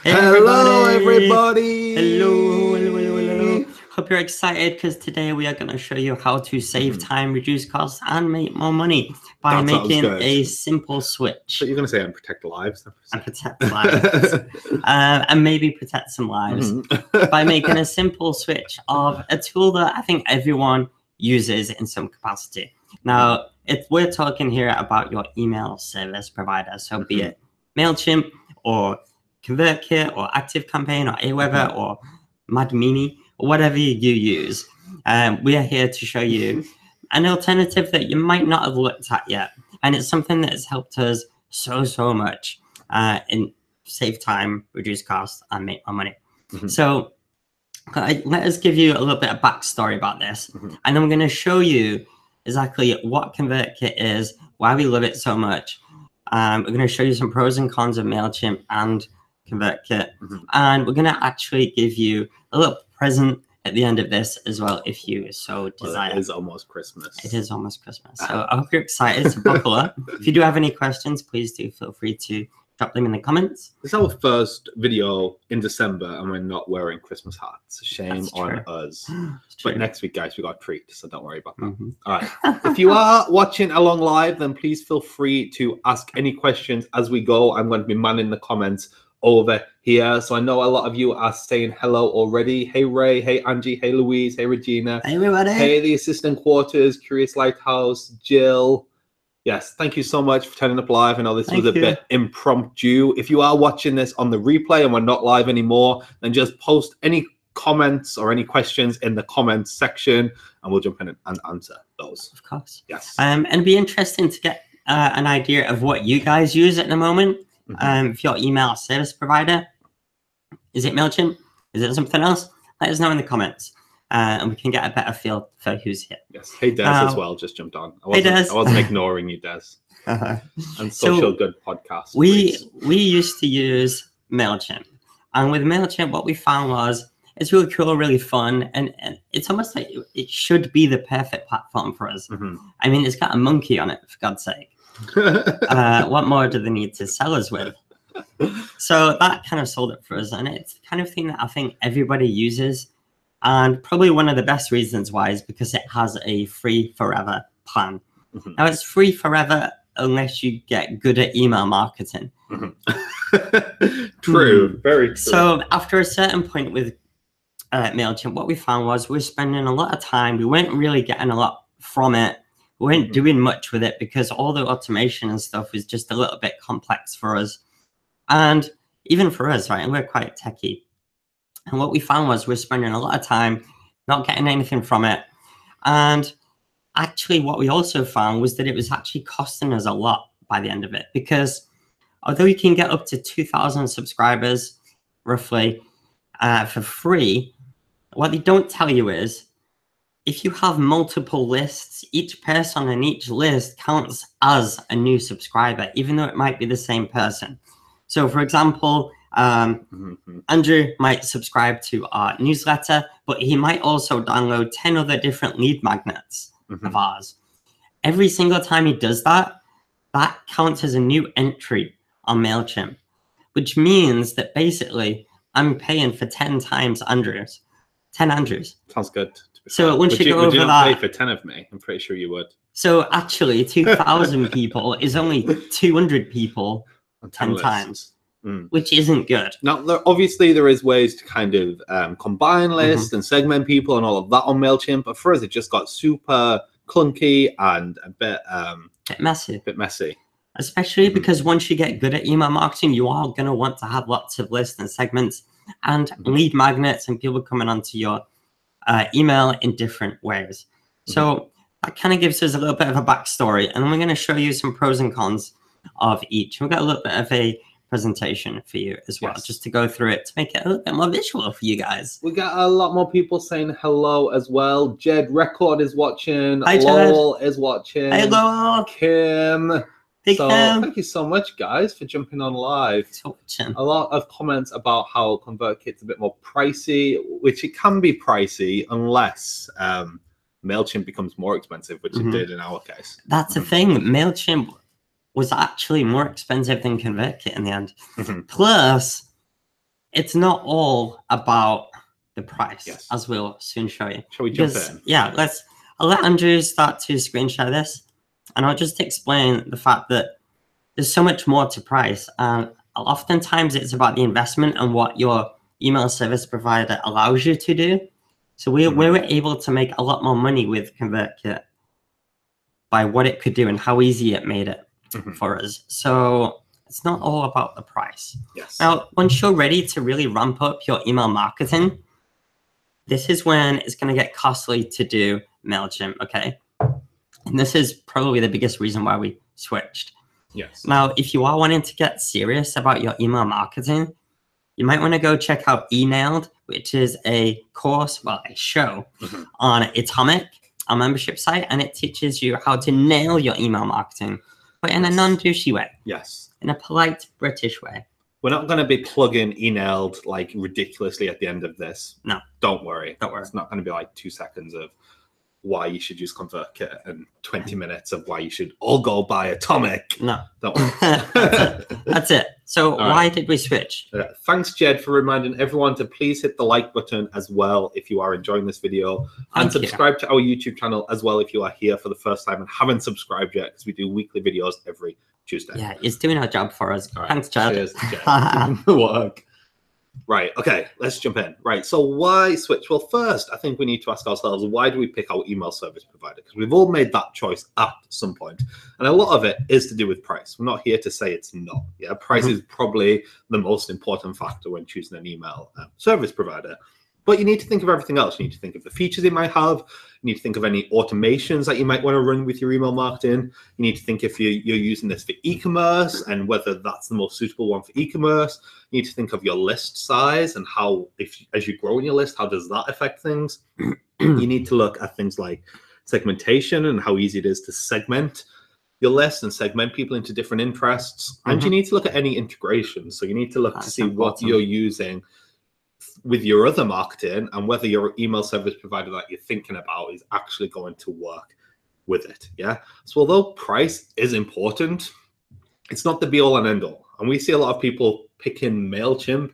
Hey Hello, everybody! Hello, hello, hello, hello. Hope you're excited because today we are going to show you how to save time, reduce costs, and make more money by That sounds making good. a simple switch. So you're going to say and protect lives. And protect lives. And maybe protect some lives by making a simple switch of a tool that I think everyone uses in some capacity. Now, if we're talking here about your email service provider, so be it Mailchimp or ConvertKit or ActiveCampaign or Aweber or MadMini or whatever you use, we are here to show you an alternative that you might not have looked at yet. And it's something that has helped us so much in save time, reduce costs, and make more money. So let us give you a little bit of backstory about this. And then we're going to show you exactly what ConvertKit is, why we love it so much. We're going to show you some pros and cons of Mailchimp and ConvertKit. And we're going to actually give you a little present at the end of this as well, if you so desire. Well, it is almost Christmas. It is almost Christmas. So I hope you're excited to buckle up. If you do have any questions, please do feel free to drop them in the comments. This is our first video in December and we're not wearing Christmas hats. Shame on us. But next week, guys, we got a treat, so don't worry about that. All right. If you are watching along live, then please feel free to ask any questions as we go. I'm going to be manning the comments over here. So I know a lot of you are saying hello already. Hey Ray, hey Angie, hey Louise, hey Regina. Hey everybody. Hey the assistant quarters, Curious Lighthouse, Jill. Yes, thank you so much for turning up live. I know this was a bit impromptu. If you are watching this on the replay and we're not live anymore, then just post any comments or any questions in the comments section and we'll jump in and answer those. Of course. Yes. And it'd be interesting to get an idea of what you guys use at the moment. For your email service provider. Is it Mailchimp? Is it something else? Let us know in the comments. And we can get a better feel for who's here. Yes. Hey, Des as well just jumped on. I wasn't ignoring you, Des. And Social Good Podcast. We used to use Mailchimp. And with Mailchimp, what we found was it's really cool, really fun. And it's almost like it should be the perfect platform for us. I mean, it's got a monkey on it, for God's sake. What more do they need to sell us with? So that kind of sold it for us, and it's the kind of thing that I think everybody uses, and probably one of the best reasons why is because it has a free forever plan. Now it's free forever unless you get good at email marketing. True, very true. So after a certain point with Mailchimp, what we found was we were spending a lot of time. We weren't really getting a lot from it. We weren't doing much with it because all the automation and stuff was just a little bit complex for us. And even for us, right? And we're quite techie. And what we found was we're spending a lot of time not getting anything from it. And actually what we also found was that it was actually costing us a lot by the end of it. Because although you can get up to 2,000 subscribers, roughly, for free, what they don't tell you is, if you have multiple lists, each person on each list counts as a new subscriber, even though it might be the same person. So, for example, Andrew might subscribe to our newsletter, but he might also download 10 other different lead magnets of ours. Every single time he does that, that counts as a new entry on Mailchimp, which means that basically I'm paying for 10 times Andrews. 10 Andrews. Sounds good. So once you go over that, would you not pay for 10 of me? I'm pretty sure you would. So actually, 2,000 people is only 200 people 10 times, which isn't good. Now, obviously, there is ways to kind of combine lists and segment people and all of that on Mailchimp. But for us, it just got super clunky and a bit messy. Especially because once you get good at email marketing, you are going to want to have lots of lists and segments and lead magnets and people coming onto your email in different ways. So that kind of gives us a little bit of a backstory, and then we're going to show you some pros and cons of each. We've got a little bit of a presentation for you as well, just to go through it to make it a little bit more visual for you guys. We got a lot more people saying hello as well. Jed Record is watching. Hi, Jed. Lowell is watching. Hello. Kim. Hey, so Kim. Thank you so much, guys, for jumping on live. A lot of comments about how ConvertKit's a bit more pricey, which it can be pricey unless Mailchimp becomes more expensive, which it did in our case. That's the thing. Mailchimp was actually more expensive than ConvertKit in the end. Plus, it's not all about the price, yes, as we'll soon show you. Shall we jump in? Yeah, I'll let Andrew start to screen share this, and I'll just explain the fact that there's so much more to price. And oftentimes it's about the investment and what your email service provider allows you to do. So we were able to make a lot more money with ConvertKit by what it could do and how easy it made it for us. So it's not all about the price. Yes. Now, once you're ready to really ramp up your email marketing, this is when it's going to get costly to do Mailchimp, okay? And this is probably the biggest reason why we switched. Yes. Now, if you are wanting to get serious about your email marketing, you might want to go check out eNailed, which is a course, well, a show on Atomic, our membership site, and it teaches you how to nail your email marketing, but in a non-douchey way. Yes. In a polite British way. We're not going to be plugging eNailed like ridiculously at the end of this. No. Don't worry. Don't worry. It's not going to be like 2 seconds of why you should use ConvertKit and 20 minutes of why you should all go buy Atomic. No. Don't worry. That's it. So why did we switch? Thanks, Jed, for reminding everyone to please hit the like button as well if you are enjoying this video. And subscribe to our YouTube channel as well if you are here for the first time and haven't subscribed yet, because we do weekly videos every Tuesday. Yeah, it's doing our job for us. Thanks, Chad. Cheers, Jed. Work. Right, okay, let's jump in. Right, so why switch? Well, first, I think we need to ask ourselves, why do we pick our email service provider? Because we've all made that choice at some point. And a lot of it is to do with price. We're not here to say it's not. Yeah, price is probably the most important factor when choosing an email service provider. But you need to think of everything else. You need to think of the features it might have. You need to think of any automations that you might want to run with your email marketing. You need to think if you're using this for e-commerce and whether that's the most suitable one for e-commerce. You need to think of your list size and how, as you grow in your list, how does that affect things? You need to look at things like segmentation and how easy it is to segment your list and segment people into different interests. And you need to look at any integrations. So you need to look to see what you're using with your other marketing and whether your email service provider that you're thinking about is actually going to work with it. Yeah. So although price is important, it's not the be all and end all. And we see a lot of people picking Mailchimp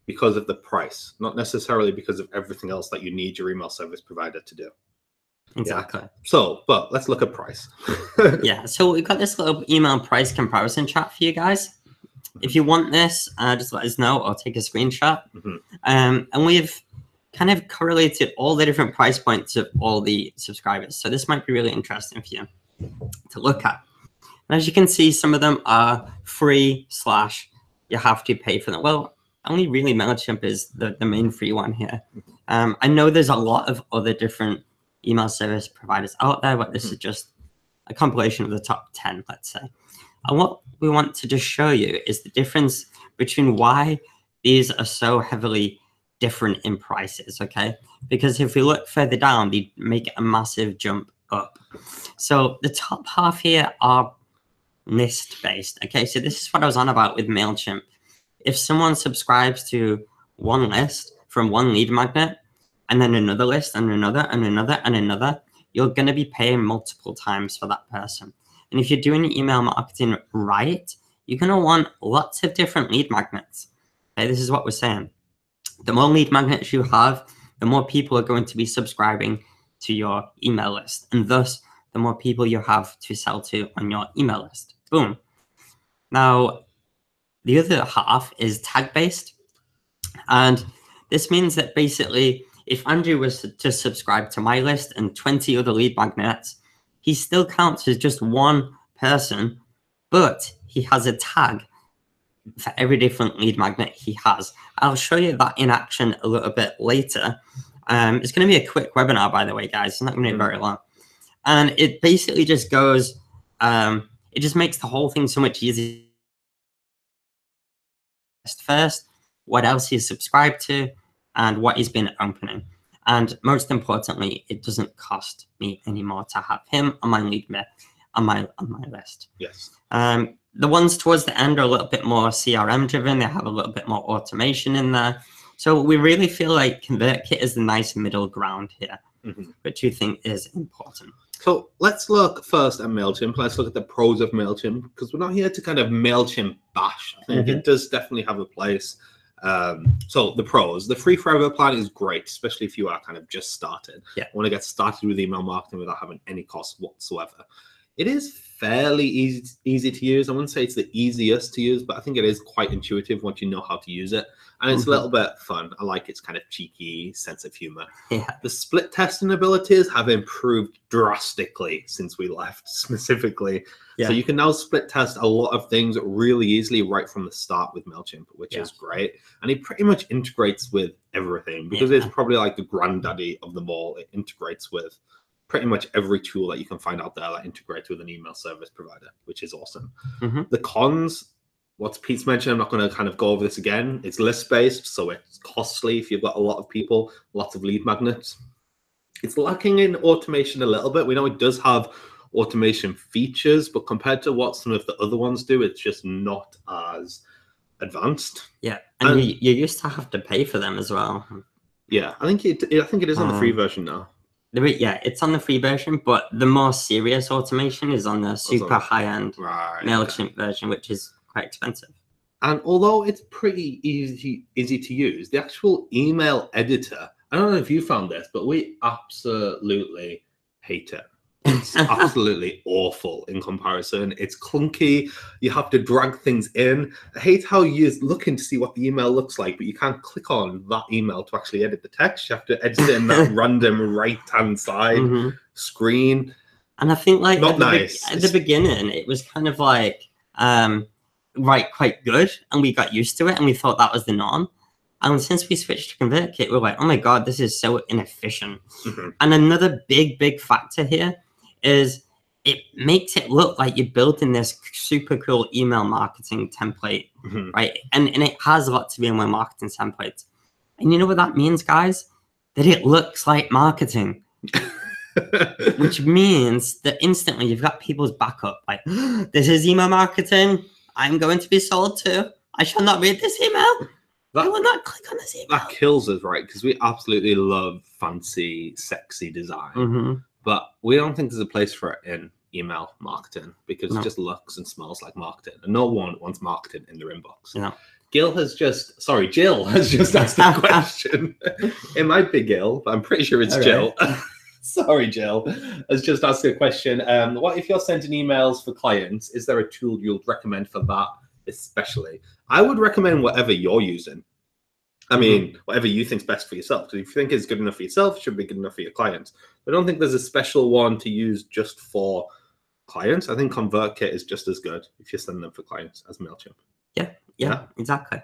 because of the price, not necessarily because of everything else that you need your email service provider to do. Exactly. Yeah. So, but let's look at price. Yeah. So we've got this little email price comparison chart for you guys. If you want this, just let us know or take a screenshot. And we've kind of correlated all the different price points of all the subscribers. So this might be really interesting for you to look at. And as you can see, some of them are free / you have to pay for them. Well, only really Mailchimp is the main free one here. I know there's a lot of other different email service providers out there, but this is just a compilation of the top 10, let's say. And what we want to just show you is the difference between why these are so heavily different in prices, okay? Because if we look further down, they make a massive jump up. So the top half here are list-based, okay? So this is what I was on about with Mailchimp. If someone subscribes to one list from one lead magnet, and then another list, and another, and another, and another, you're going to be paying multiple times for that person. And if you're doing email marketing right, you're going to want lots of different lead magnets. Okay, this is what we're saying. The more lead magnets you have, the more people are going to be subscribing to your email list. And thus, the more people you have to sell to on your email list. Boom. Now, the other half is tag-based. And this means that basically, if Andrew was to subscribe to my list and 20 other lead magnets, he still counts as just one person, but he has a tag for every different lead magnet he has. I'll show you that in action a little bit later. It's going to be a quick webinar, by the way, guys. It's not going to be very long. And it basically just goes, it just makes the whole thing so much easier. First, what else he's subscribed to and what he's been opening. And most importantly, it doesn't cost me anymore to have him on my lead on my list. Yes. The ones towards the end are a little bit more CRM driven. They have a little bit more automation in there. So we really feel like ConvertKit is the nice middle ground here, which you think is important. So let's look first at Mailchimp. Let's look at the pros of Mailchimp, because we're not here to kind of Mailchimp bash. I think it does definitely have a place. So the pros, the free forever plan is great, especially if you are kind of just started. Yeah. Want to get started with email marketing without having any cost whatsoever. It is fairly easy to use. I wouldn't say it's the easiest to use, but I think it is quite intuitive once you know how to use it. And it's a little bit fun. I like its kind of cheeky sense of humor. Yeah. The split testing abilities have improved drastically since we left, specifically. Yeah. So you can now split test a lot of things really easily right from the start with Mailchimp, which is great. And it pretty much integrates with everything because it's probably like the granddaddy of them all. It integrates with pretty much every tool that you can find out there that integrates with an email service provider, which is awesome. The cons, what Pete's mentioned, I'm not going to kind of go over this again. It's list-based, so it's costly if you've got a lot of people, lots of lead magnets. It's lacking in automation a little bit. We know it does have automation features, but compared to what some of the other ones do, it's just not as advanced. Yeah, and you used to have to pay for them as well. Yeah, I think it is on the free version now. Yeah, it's on the free version, but the more serious automation is on the super high-end Mailchimp version, which is quite expensive. And although it's pretty easy to use, the actual email editor, I don't know if you found this, but we absolutely hate it. It's absolutely awful in comparison. It's clunky. You have to drag things in. I hate how you're looking to see what the email looks like, but you can't click on that email to actually edit the text. You have to edit it in that random right-hand side screen. And I think like at the beginning, it was kind of like quite good, and we got used to it, and we thought that was the norm. And since we switched to ConvertKit, we're like, oh my God, this is so inefficient. And another big factor here is it makes it look like you're building this super cool email marketing template, right? And it has lots of email marketing templates. And you know what that means, guys? That it looks like marketing. Which means that instantly you've got people's backup. Like, this is email marketing. I'm going to be sold to. I shall not read this email. I will not click on this email. That kills us, right? Because we absolutely love fancy, sexy design. But we don't think there's a place for it in email marketing because it just looks and smells like marketing. And no one wants marketing in their inbox. Jill has just asked a question. It might be Gil, but I'm pretty sure it's Jill. Sorry, Jill, has just asked a question. What if you're sending emails for clients? Is there a tool you'd recommend for that especially? I would recommend whatever you're using. I mean, whatever you think's best for yourself. So if you think it's good enough for yourself, it should be good enough for your clients. I don't think there's a special one to use just for clients. I think ConvertKit is just as good if you're sending them for clients as Mailchimp. Yeah, exactly.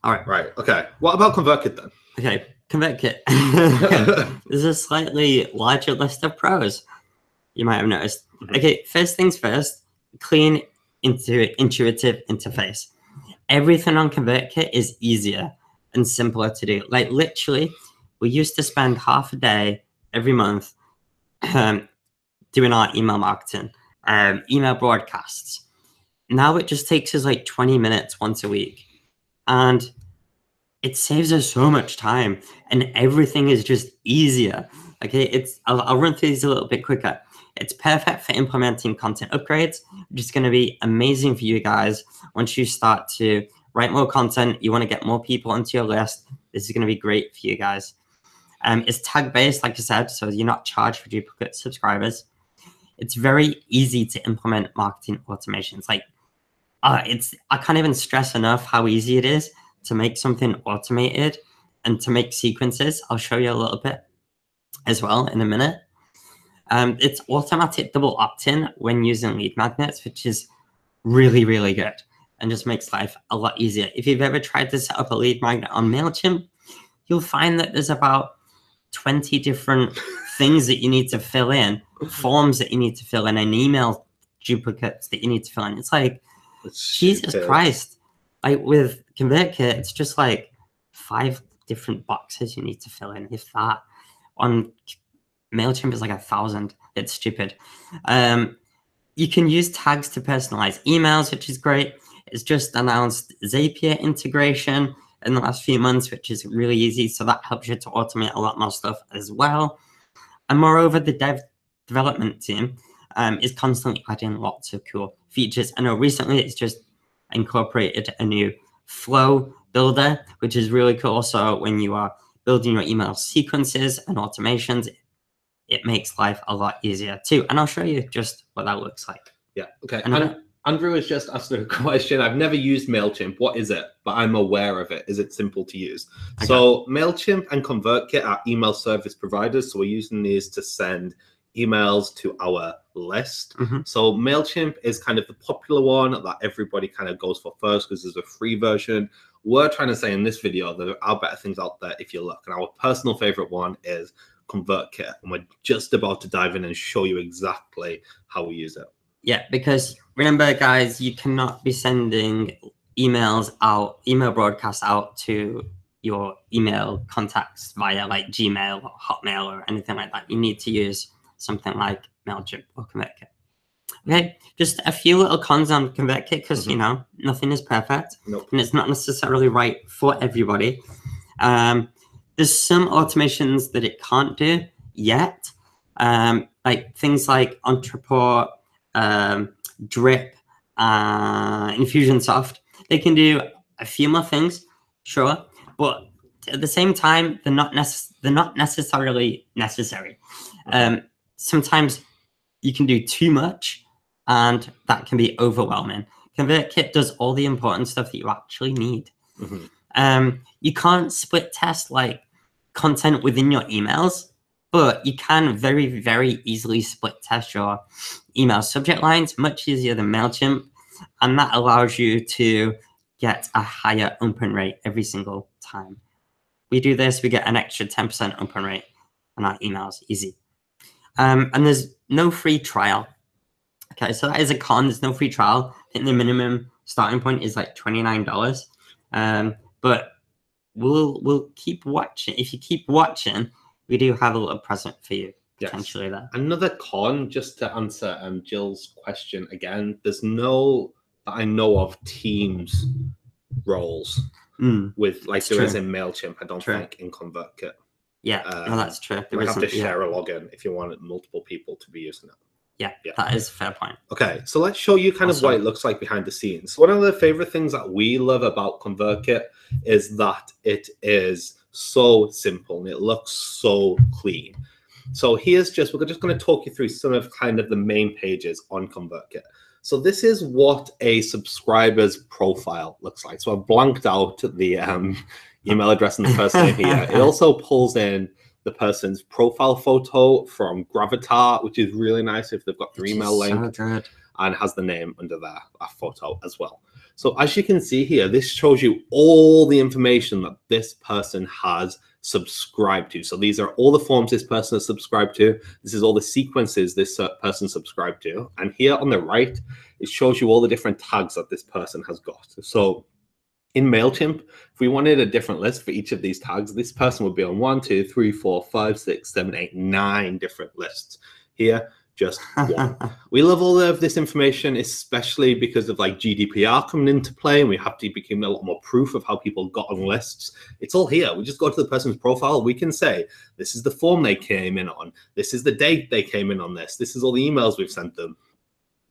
All right. Right. Okay. What about ConvertKit then? Okay, ConvertKit. There's a slightly larger list of pros you might have noticed. Okay, first things first, clean, intuitive interface. Everything on ConvertKit is easier and simpler to do. Like literally, we used to spend half a day every month doing our email marketing, email broadcasts. Now it just takes us like 20 minutes once a week. And it saves us so much time and everything is just easier. Okay, I'll run through these a little bit quicker. It's perfect for implementing content upgrades, which is going to be amazing for you guys. Once you start to write more content, you want to get more people onto your list, this is going to be great for you guys. It's tag-based, like I said, so you're not charged for duplicate subscribers. It's very easy to implement marketing automations. Like, I can't even stress enough how easy it is to make something automated and to make sequences. I'll show you a little bit as well in a minute. It's automatic double opt-in when using lead magnets, which is really, really good and just makes life a lot easier. If you've ever tried to set up a lead magnet on Mailchimp, you'll find that there's about 20 different things that you need to fill in, forms that you need to fill in, and email duplicates that you need to fill in. It's like, Jesus Christ. Like with ConvertKit, it's just like 5 different boxes you need to fill in, if that. On Mailchimp is like 1,000. It's stupid. You can use tags to personalize emails, which is great. It's just announced Zapier integration in the last few months, which is really easy. So that helps you to automate a lot more stuff as well. And moreover, the development team is constantly adding lots of cool features. I know recently it's just incorporated a new flow builder, which is really cool. So when you are building your email sequences and automations, it makes life a lot easier too. And I'll show you just what that looks like. Yeah. Okay. Andrew has just asked a question. I've never used Mailchimp. What is it? But I'm aware of it. Is it simple to use? Okay. So Mailchimp and ConvertKit are email service providers. So we're using these to send emails to our list. So Mailchimp is kind of the popular one that everybody kind of goes for first because there's a free version. We're trying to say in this video that there are better things out there if you look. And our personal favorite one is ConvertKit. And we're just about to dive in and show you exactly how we use it. Yeah, because remember, guys, you cannot be sending email broadcasts out to your email contacts via like Gmail or Hotmail or anything like that. You need to use something like Mailchimp or ConvertKit. Okay, just a few little cons on ConvertKit because, you know, nothing is perfect. Nope. And it's not necessarily right for everybody. There's some automations that it can't do yet, like things like Entreport, Drip, Infusionsoft. They can do a few more things, sure, but at the same time, they're not necessarily necessary. Sometimes you can do too much, and that can be overwhelming. ConvertKit does all the important stuff that you actually need. You can't split test like content within your emails, but you can very, very easily split test your email subject lines, much easier than Mailchimp. And that allows you to get a higher open rate every single time we do this. We get an extra 10% open rate on our emails, easy. And there's no free trial. Okay, so that is a con. There's no free trial. I think the minimum starting point is like $29. But we'll keep watching. If you keep watching, we do have a little present for you potentially there. Another con, just to answer Jill's question again, there's no, that I know of, Teams roles with like there is in Mailchimp. I don't think in ConvertKit. Yeah, no, that's true. You have to share a login if you want multiple people to be using it. Yeah, that is a fair point. Okay, so let's show you kind of what it looks like behind the scenes. One of the favorite things that we love about ConvertKit is that it is so simple and it looks so clean. So we're just going to talk you through some of kind of the main pages on ConvertKit. So this is what a subscriber's profile looks like. So I've blanked out the email address and the first name here. It also pulls in the person's profile photo from Gravatar, which is really nice if they've got their email link, and has the name under that photo as well. So as you can see here, this shows you all the information that this person has subscribed to. So these are all the forms this person has subscribed to. This is all the sequences this person subscribed to. And here on the right, it shows you all the different tags that this person has got. So in Mailchimp, if we wanted a different list for each of these tags, this person would be on 1, 2, 3, 4, 5, 6, 7, 8, 9 different lists. Here, just one. We love all of this information, especially because of like GDPR coming into play, and we have to become a lot more proof of how people got on lists. It's all here. We just go to the person's profile. We can say, this is the form they came in on. This is the date they came in on this. This is all the emails we've sent them.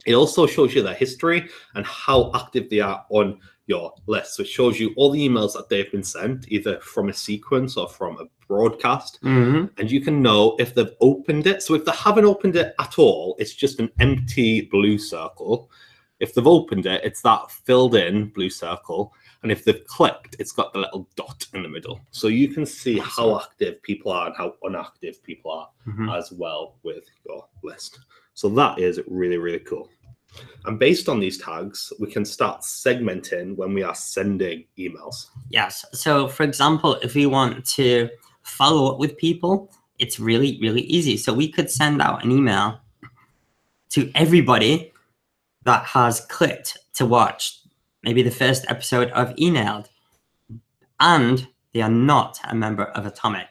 It also shows you their history and how active they are on your list. So it shows you all the emails that they've been sent, either from a sequence or from a broadcast. And you can know if they've opened it. So if they haven't opened it at all, it's just an empty blue circle. If they've opened it, it's that filled in blue circle. And if they've clicked, it's got the little dot in the middle. So you can see how active people are and how inactive people are as well with your list. So that is really, really cool. And based on these tags, we can start segmenting when we are sending emails. Yes. So for example, if we want to follow up with people, it's really, really easy. So we could send out an email to everybody that has clicked to watch maybe the first episode of Emailed, and they are not a member of Atomic.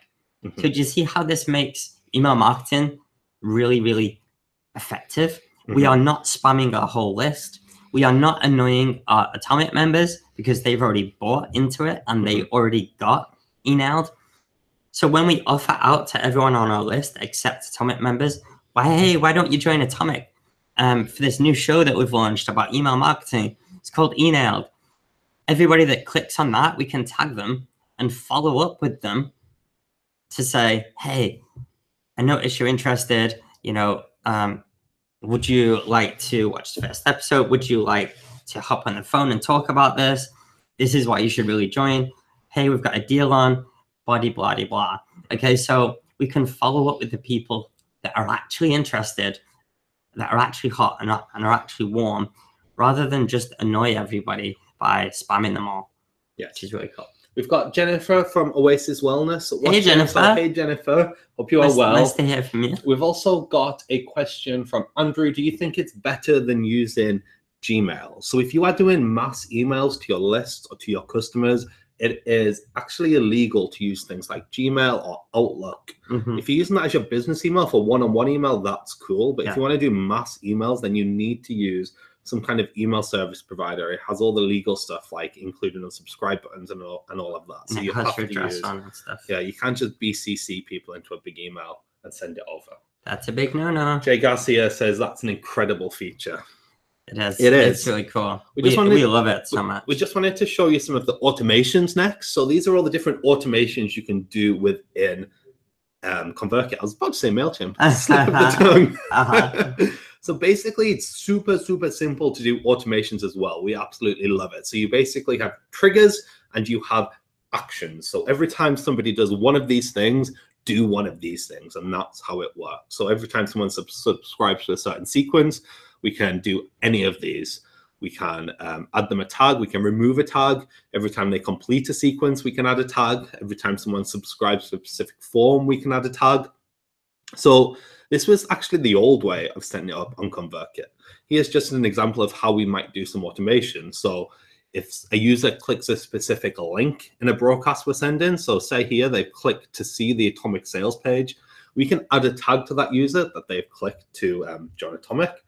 So do you see how this makes email marketing really, really effective? We are not spamming our whole list. We are not annoying our Atomic members because they've already bought into it and they already got emailed. So when we offer out to everyone on our list except Atomic members, why don't you join Atomic for this new show that we've launched about email marketing? It's called Emailed. everybody that clicks on that, we can tag them and follow up with them to say, hey, I noticed you're interested, you know, would you like to watch the first episode? Would you like to hop on the phone and talk about this? This is why you should really join. Hey, we've got a deal on, blah, blah, blah. Okay, so we can follow up with the people that are actually interested, that are actually hot and are actually warm, rather than just annoy everybody by spamming them all. Yeah, which is really cool. We've got Jennifer from Oasis Wellness. Hey, Jennifer. Hey, Jennifer. Hope you are well. Nice to hear from you. We've also got a question from Andrew. Do you think it's better than using Gmail? So if you are doing mass emails to your list or to your customers, it is actually illegal to use things like Gmail or Outlook. If you're using that as your business email for one-on-one email, that's cool. But if you want to do mass emails, then you need to use some kind of email service provider. It has all the legal stuff, like including the subscribe buttons and all of that. So you have to use, and stuff. Yeah, you can't just BCC people into a big email and send it over. That's a big no-no. Jay Garcia says that's an incredible feature. It is. It is. It's really cool. We love it so much. We just wanted to show you some of the automations next. So these are all the different automations you can do within ConvertKit. I was about to say Mailchimp. Slip of the tongue. So basically, it's super, super simple to do automations as well. We absolutely love it. So you basically have triggers and you have actions. So every time somebody does one of these things, do one of these things. And that's how it works. So every time someone subscribes to a certain sequence, we can do any of these. We can add them a tag. We can remove a tag. Every time they complete a sequence, we can add a tag. Every time someone subscribes to a specific form, we can add a tag. So this was actually the old way of setting it up on ConvertKit. Here's just an example of how we might do some automation. So if a user clicks a specific link in a broadcast we're sending, so say here they've clicked to see the Atomic sales page, we can add a tag to that user that they've clicked to join Atomic.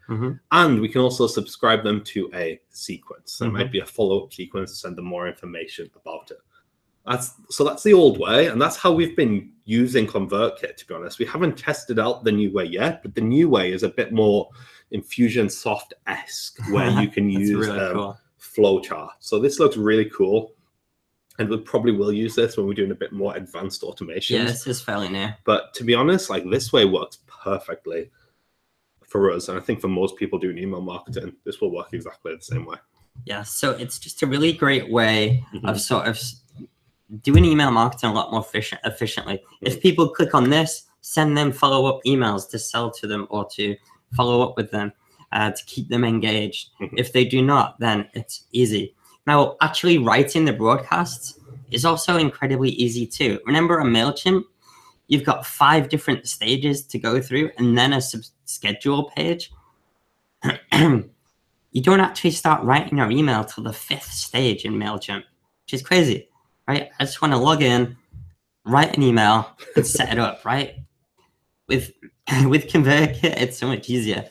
And we can also subscribe them to a sequence. So it might be a follow-up sequence to send them more information about it. That's the old way, and that's how we've been using ConvertKit, to be honest. We haven't tested out the new way yet, but the new way is a bit more Infusionsoft-esque, where you can use really cool flowchart. So this looks really cool, and we probably will use this when we're doing a bit more advanced automation. Yeah, this is fairly new. But to be honest, like this way works perfectly for us, and I think for most people doing email marketing, this will work exactly the same way. Yeah, so it's just a really great way of sort of doing email marketing a lot more efficiently. If people click on this, send them follow-up emails to sell to them or to follow up with them to keep them engaged. If they do not, then it's easy. Now, actually writing the broadcasts is also incredibly easy too. Remember on Mailchimp, you've got 5 different stages to go through and then a schedule page. You don't actually start writing your email till the 5th stage in Mailchimp, which is crazy. Right? I just want to log in, write an email, and set it up, right? With ConvertKit, it's so much easier.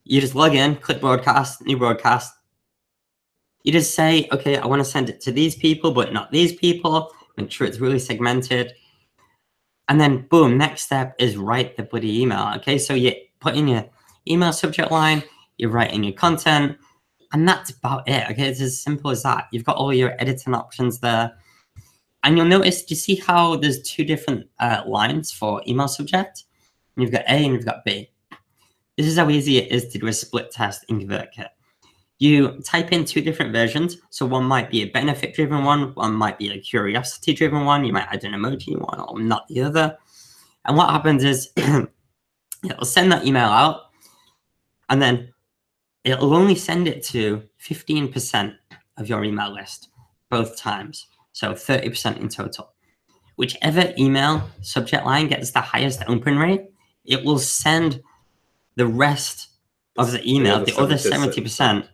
You just log in, click broadcast, new broadcast. You just say, okay, I want to send it to these people, but not these people. Make sure it's really segmented. And then, boom, next step is write the bloody email. Okay, so you put in your email subject line, you're writing your content, and that's about it. Okay, it's as simple as that. You've got all your editing options there. And you'll notice, do you see how there's 2 different lines for email subject? And you've got A and you've got B. This is how easy it is to do a split test in ConvertKit. You type in 2 different versions. So one might be a benefit-driven one might be a curiosity-driven one. You might add an emoji one or not the other. And what happens is it'll send that email out, and then it'll only send it to 15% of your email list both times. So 30% in total. Whichever email subject line gets the highest open rate, it will send the rest of the email, the other 70%,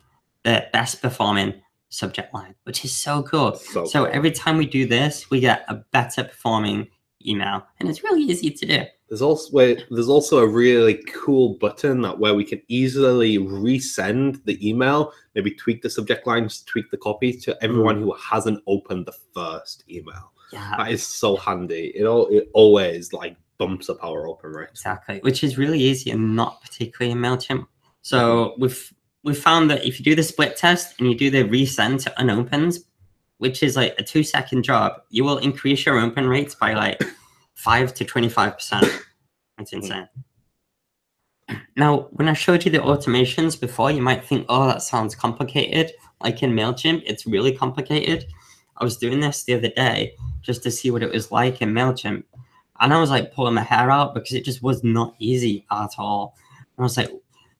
the best performing subject line, which is so cool. So cool. Every time we do this, we get a better performing email, and it's really easy to do. There's also a really cool button where we can easily resend the email, maybe tweak the subject lines, tweak the copy to everyone who hasn't opened the first email. Yeah, that is so handy. It always like bumps up our open rate. Exactly, which is really easy and not particularly in Mailchimp. So we've found that if you do the split test and you do the resend to unopens, which is like a 2-second job, you will increase your open rates by like 5 to 25%. That's insane. Now, when I showed you the automations before, you might think, oh, that sounds complicated. Like in Mailchimp, it's really complicated. I was doing this the other day just to see what it was like in Mailchimp. And I was like pulling my hair out because it just was not easy at all. And I was like,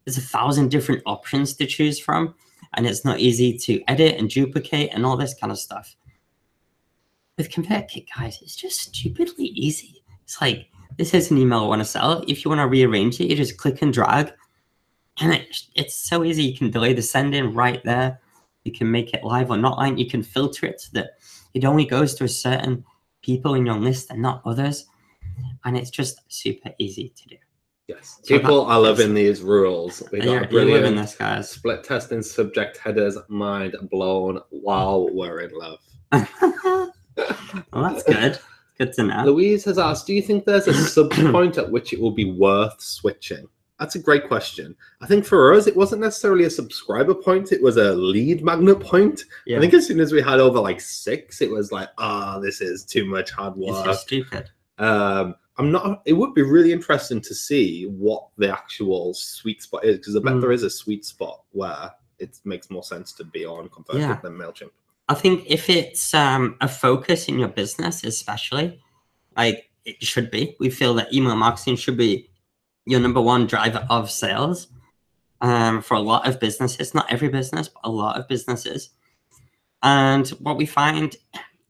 there's 1,000 different options to choose from. And it's not easy to edit and duplicate and all this kind of stuff. With ConvertKit, guys, it's just stupidly easy. It's like, this is an email I want to sell. If you want to rearrange it, you just click and drag. And it's so easy. You can delay the send-in right there. You can make it live or not live. You can filter it so that it only goes to a certain people in your list and not others. And it's just super easy to do. Yes, so people are loving these rules. We got a brilliant this, guys. Split testing subject headers, mind blown while we're in love. Well, that's good. Good to know. Louise has asked, do you think there's a sub point at which it will be worth switching? That's a great question. I think for us, it wasn't necessarily a subscriber point. It was a lead magnet point. Yeah. I think as soon as we had over like 6, it was like, this is too much hard work. This is stupid. It would be really interesting to see what the actual sweet spot is, because I bet there is a sweet spot where it makes more sense to be on ConvertKit than Mailchimp. I think if it's a focus in your business, especially, like it should be, we feel that email marketing should be your #1 driver of sales for a lot of businesses, not every business, but a lot of businesses. And what we find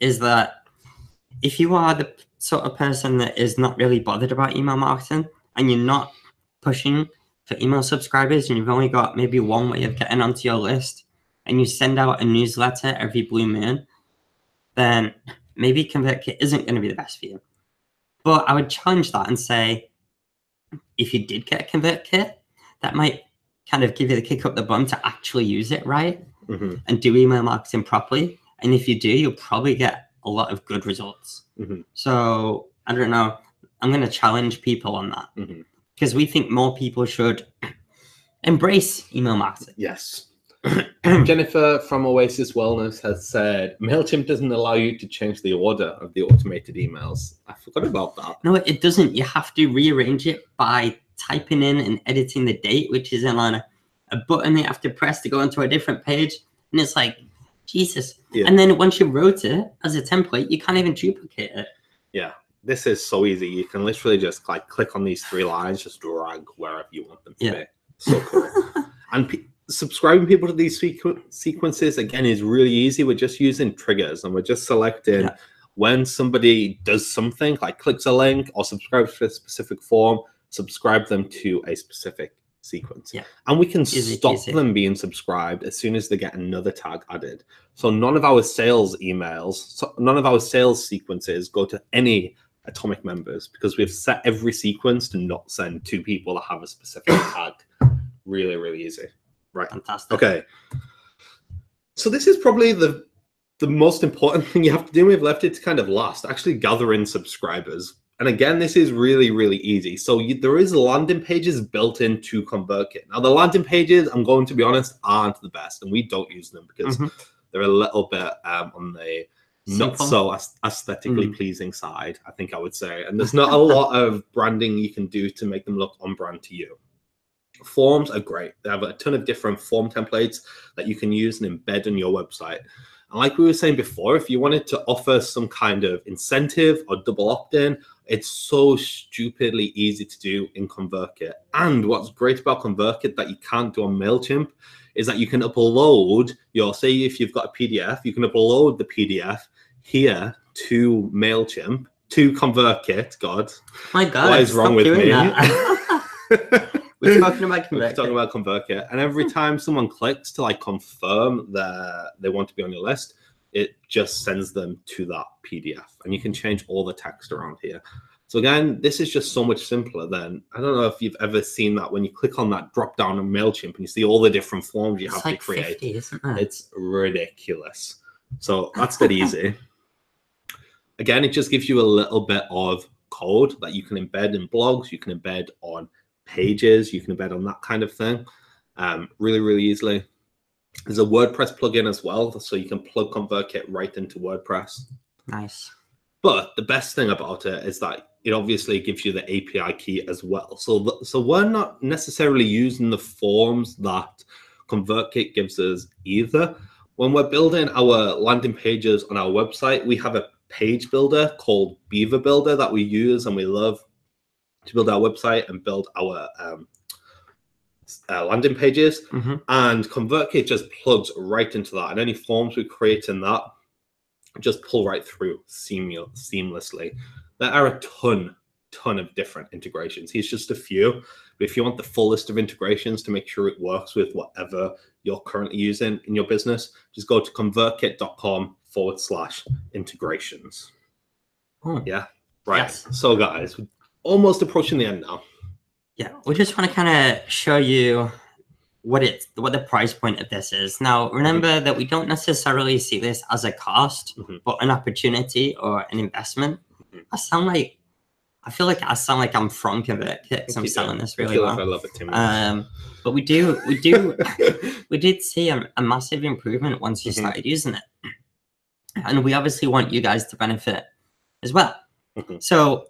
is that if you are the sort of person that is not really bothered about email marketing and you're not pushing for email subscribers and you've only got maybe one way of getting onto your list and you send out a newsletter every blue moon, then maybe ConvertKit isn't going to be the best for you. But I would challenge that and say, if you did get a ConvertKit, that might kind of give you the kick up the bum to actually use it right and do email marketing properly. And if you do, you'll probably get a lot of good results. So I don't know. I'm going to challenge people on that because we think more people should embrace email marketing. Yes. Jennifer from Oasis Wellness has said, Mailchimp doesn't allow you to change the order of the automated emails. I forgot about that. No, it doesn't. You have to rearrange it by typing in and editing the date, which is on a button they have to press to go into a different page. And it's like, Jesus. Yeah. And then once you wrote it as a template, you can't even duplicate it. Yeah, this is so easy. You can literally just like click on these 3 lines, just drag wherever you want them to be. So cool. And subscribing people to these sequences, again, is really easy. We're just using triggers and we're just selecting when somebody does something, like clicks a link or subscribes to a specific form, subscribe them to a specific sequence. And we can stop them being subscribed as soon as they get another tag added. So none of our sales emails, none of our sales sequences go to any Atomic members because we've set every sequence to not send to people that have a specific tag. Really, really easy. Right. Fantastic. Okay. So this is probably the most important thing you have to do. We've left it to kind of last, actually gathering subscribers. And again, this is really, really easy. So there is landing pages built into ConvertKit. Now, the landing pages, I'm going to be honest, aren't the best. And we don't use them because they're a little bit on the not so aesthetically pleasing side, I think I would say. And there's not a lot of branding you can do to make them look on brand to you. Forms are great. They have a ton of different form templates that you can use and embed on your website. And like we were saying before, if you wanted to offer some kind of incentive or double opt-in, it's so stupidly easy to do in ConvertKit. And what's great about ConvertKit that you can't do on Mailchimp is that you can upload your, say if you've got a PDF, you can upload the PDF here to Mailchimp, to ConvertKit. God, my God, what is wrong with me? We're talking about ConvertKit. We're talking about ConvertKit. And every time someone clicks to like confirm that they want to be on your list, it just sends them to that PDF. And you can change all the text around here. So again, this is just so much simpler than, I don't know if you've ever seen that when you click on that drop down on Mailchimp and you see all the different forms you have to create. 50, isn't it? It's ridiculous. So that's dead easy. Again, it just gives you a little bit of code that you can embed in blogs, you can embed on pages, you can embed on that kind of thing really, really easily. There's a WordPress plugin as well, so you can plug ConvertKit right into WordPress. Nice. But the best thing about it is that it obviously gives you the API key as well. So we're not necessarily using the forms that ConvertKit gives us either. When we're building our landing pages on our website, we have a page builder called Beaver Builder that we use and we love to build our website and build our landing pages. And ConvertKit just plugs right into that. And any forms we create in that just pull right through seamlessly. There are a ton of different integrations. Here's just a few. But if you want the full list of integrations to make sure it works with whatever you're currently using in your business, just go to convertkit.com/integrations. Yeah, right. Yes. So guys, we're almost approaching the end now. Yeah, we just want to kind of show you what the price point of this is. Now, remember that we don't necessarily see this as a cost, but an opportunity or an investment. I feel like I sound like I'm from ConvertKit because I'm selling this really well. I love it too much. But we did see a massive improvement once you started using it. And we obviously want you guys to benefit as well. So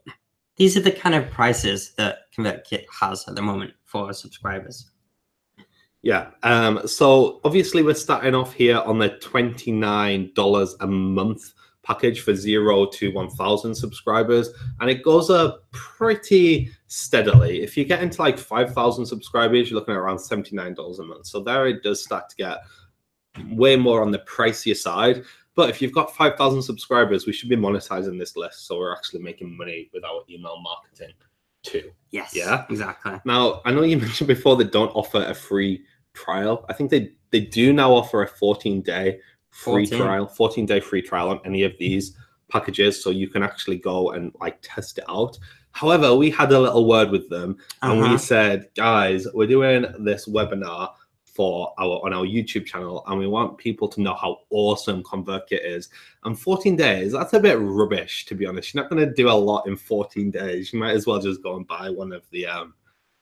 these are the kind of prices that ConvertKit has at the moment for subscribers. Yeah. So obviously we're starting off here on the $29 a month package for 0 to 1,000 subscribers, and it goes up pretty steadily. If you get into like 5,000 subscribers, you're looking at around $79 a month. So there it does start to get way more on the pricier side. But if you've got 5,000 subscribers, we should be monetizing this list, so we're actually making money with our email marketing too. Yes. Yeah. Exactly. Now I know you mentioned before they don't offer a free trial. I think they do now offer a 14-day free trial, 14-day free trial on any of these packages, so you can actually go and like test it out. However, we had a little word with them and we said, guys, we're doing this webinar on our YouTube channel and we want people to know how awesome ConvertKit is. And 14 days, that's a bit rubbish, to be honest. You're not going to do a lot in 14 days. You might as well just go and buy one of the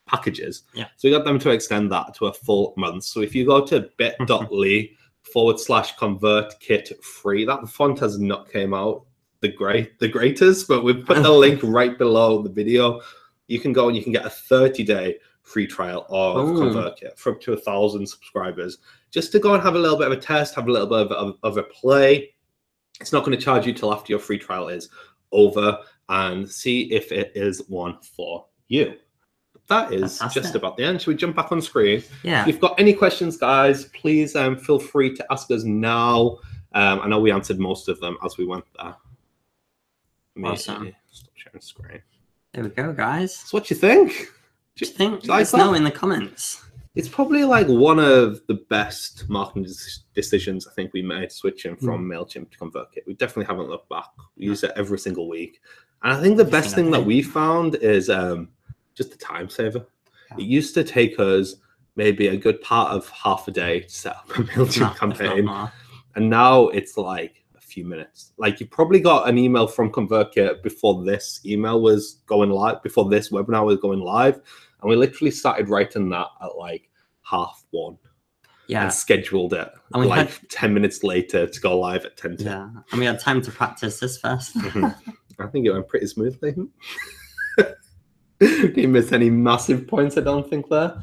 packages. Yeah. So we got them to extend that to a full month. So if you go to bit.ly/ConvertKit free, that font has not came out the greatest, but we've put the link right below the video. You can go and you can get a 30-day free trial of ConvertKit for up to 1,000 subscribers, just to go and have a little bit of a test, have a little bit of a play. It's not going to charge you till after your free trial is over, and see if it is one for you. That is just about the end. Should we jump back on screen? Yeah. If you've got any questions, guys, please feel free to ask us now. I know we answered most of them as we went there. Awesome. Stop sharing screen. There we go, guys. So what do you think? Let us know in the comments. It's probably like one of the best marketing decisions I think we made, switching from Mailchimp to ConvertKit. We definitely haven't looked back. We use it every single week. And I think the best thing that we found is just the time saver. Yeah. It used to take us maybe a good part of half a day to set up a Mailchimp campaign. And now it's like a few minutes. Like you probably got an email from ConvertKit before this email was going live, before this webinar was going live. And we literally started writing that at like 1:30. Yeah. And scheduled it and like 10 minutes later to go live at 10:10. Yeah. And we had time to practice this first. I think it went pretty smoothly. Didn't miss any massive points, I don't think, there.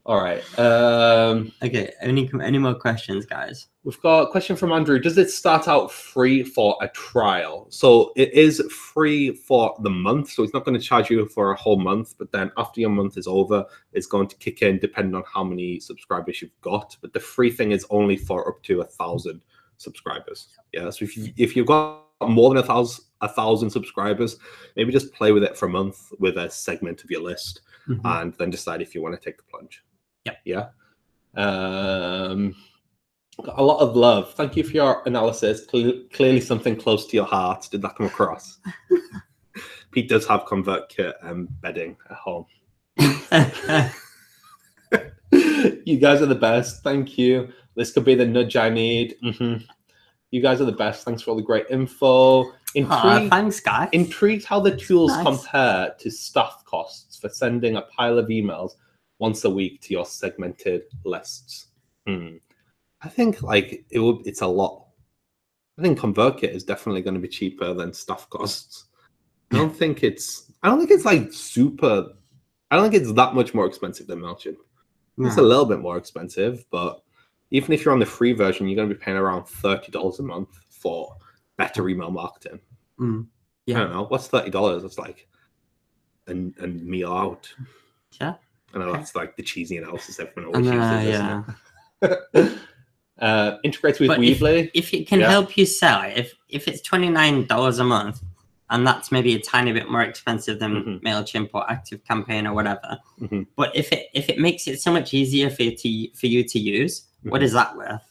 All right. Okay. Any more questions, guys? We've got a question from Andrew. Does it start out free for a trial? So it is free for the month. So it's not going to charge you for a whole month. But then after your month is over, it's going to kick in depending on how many subscribers you've got. But the free thing is only for up to 1,000 subscribers. Yeah. So if you've got more than 1,000 subscribers, maybe just play with it for a month with a segment of your list and then decide if you want to take the plunge. Yeah. Got a lot of love. Thank you for your analysis. Clearly something close to your heart. Did that come across? Pete does have ConvertKit bedding at home. You guys are the best. Thank you. This could be the nudge I need. You guys are the best. Thanks for all the great info. Thanks, guys. Intrigued how the tools compare to staff costs for sending a pile of emails once a week to your segmented lists. I think like it's a lot. I think ConvertKit is definitely going to be cheaper than stuff costs. I don't think it's like super. I don't think it's that much more expensive than Mailchimp. It's a little bit more expensive, but even if you're on the free version, you're going to be paying around $30 a month for better email marketing. Yeah. I don't know. What's $30? It's like a meal out. Yeah. I know that's like the cheesy analysis everyone always uses, isn't it? Integrates with Weebly. If it can help you sell, if it's $29 a month, and that's maybe a tiny bit more expensive than Mailchimp or ActiveCampaign or whatever. But if it makes it so much easier for you to use, what is that worth?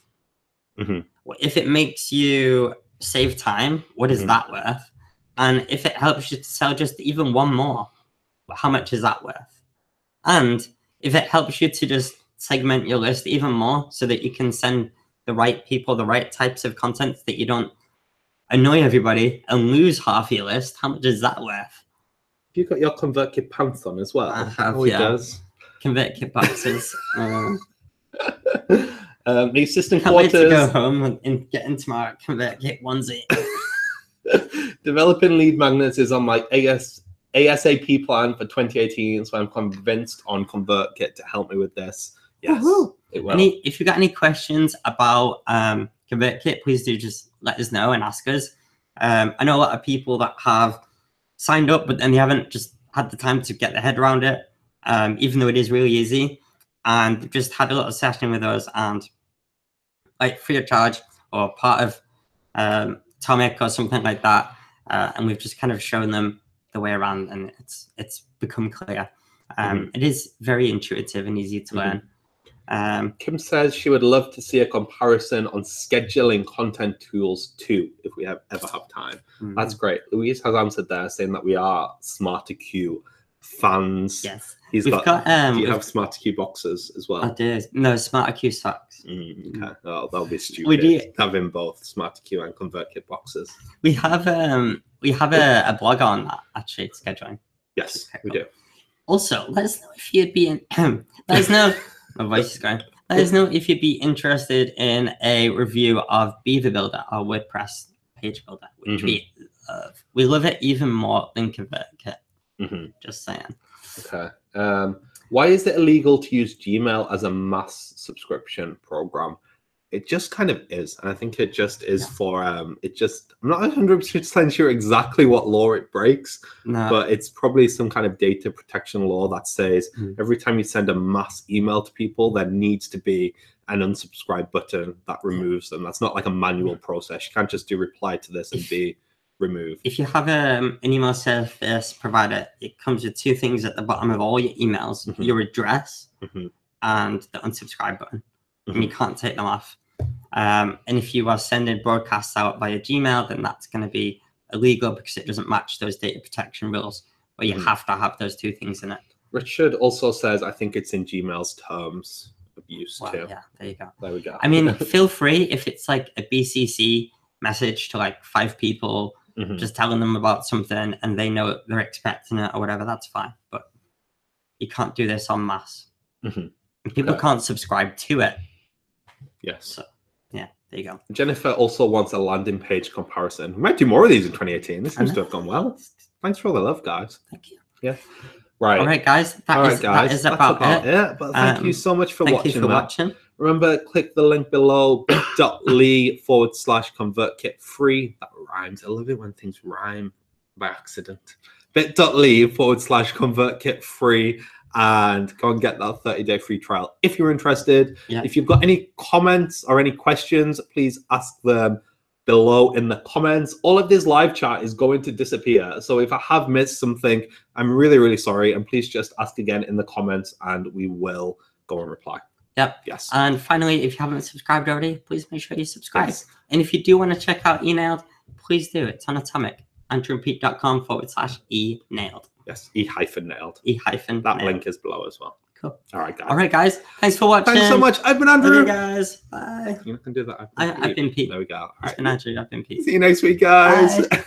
If it makes you save time, what is that worth? And if it helps you to sell just even one more, how much is that worth? And if it helps you to just segment your list even more so that you can send the right people the right types of content that you don't annoy everybody and lose half your list, how much is that worth? You got your ConvertKit pants on as well. I have, He does. ConvertKit boxes. The assistant Can't quarters. wait to go home and get into my ConvertKit onesie. Developing lead magnets is on my ASAP plan for 2018, so I'm convinced on ConvertKit to help me with this. Yes, it will. If you got any questions about ConvertKit, please do just let us know and ask us. I know a lot of people that have signed up, but then they haven't just had the time to get their head around it, even though it is really easy. And they've just had a little session with us and like free of charge or part of Tomic or something like that. And we've just kind of shown them the way around, and it's become clear. It is very intuitive and easy to learn. Kim says she would love to see a comparison on scheduling content tools too, if we ever have time. That's great. Louise has answered there, saying that we are SmarterQ fans. Yes. Do you have SmarterQ boxes as well? I do. No, SmarterQ socks. Okay. Oh, that'll be stupid. Having both SmarterQ and ConvertKit boxes. We have a blog on that, actually, scheduling. Yes, we do. Also, let us know if you'd be let us know. My voice is going. Let us know if you'd be interested in a review of Beaver Builder, our WordPress page builder, which we love. We love it even more than ConvertKit. Just saying. Okay. Why is it illegal to use Gmail as a mass subscription program? It just kind of is. And I think it just is for, I'm not 100% sure exactly what law it breaks, but it's probably some kind of data protection law that says every time you send a mass email to people, there needs to be an unsubscribe button that removes them. That's not like a manual process. You can't just do reply to this and be removed. If you have an email service provider, it comes with two things at the bottom of all your emails, your address and the unsubscribe button. And you can't take them off. And if you are sending broadcasts out via Gmail, then that's going to be illegal because it doesn't match those data protection rules, but you have to have those two things in it. Richard also says, I think it's in Gmail's terms of use too. Yeah, there you go. There we go. I mean, feel free if it's like a BCC message to like 5 people, just telling them about something and they know they're expecting it or whatever, that's fine. But you can't do this en masse. People can't subscribe to it. Yes. So, yeah, there you go. Jennifer also wants a landing page comparison. We might do more of these in 2018. This seems to have gone well. Thanks for all the love, guys. Thank you. Yeah. Right. All right, guys. That is about it. But thank you so much for watching. Remember, click the link below, bit.ly/ConvertKit free. That rhymes. I love it when things rhyme by accident. bit.ly/ConvertKit free. And go and get that 30-day free trial if you're interested. If you've got any comments or any questions, please ask them below in the comments. All of this live chat is going to disappear. So if I have missed something, I'm really, really sorry. And please just ask again in the comments and we will go and reply. Yes. And finally, if you haven't subscribed already, please make sure you subscribe. And if you do want to check out eNailed, please do. It's on Atomic. AndrewandPete.com/eNailed. Yes, E-nailed. That link is below as well. Cool. All right, guys. All right, guys. Thanks for watching. Thanks so much. I've been Andrew. Okay, guys. Bye. You can do that. I've been Pete. There we go. All right. I've been Andrew. I've been Pete. See you next week, guys. Bye.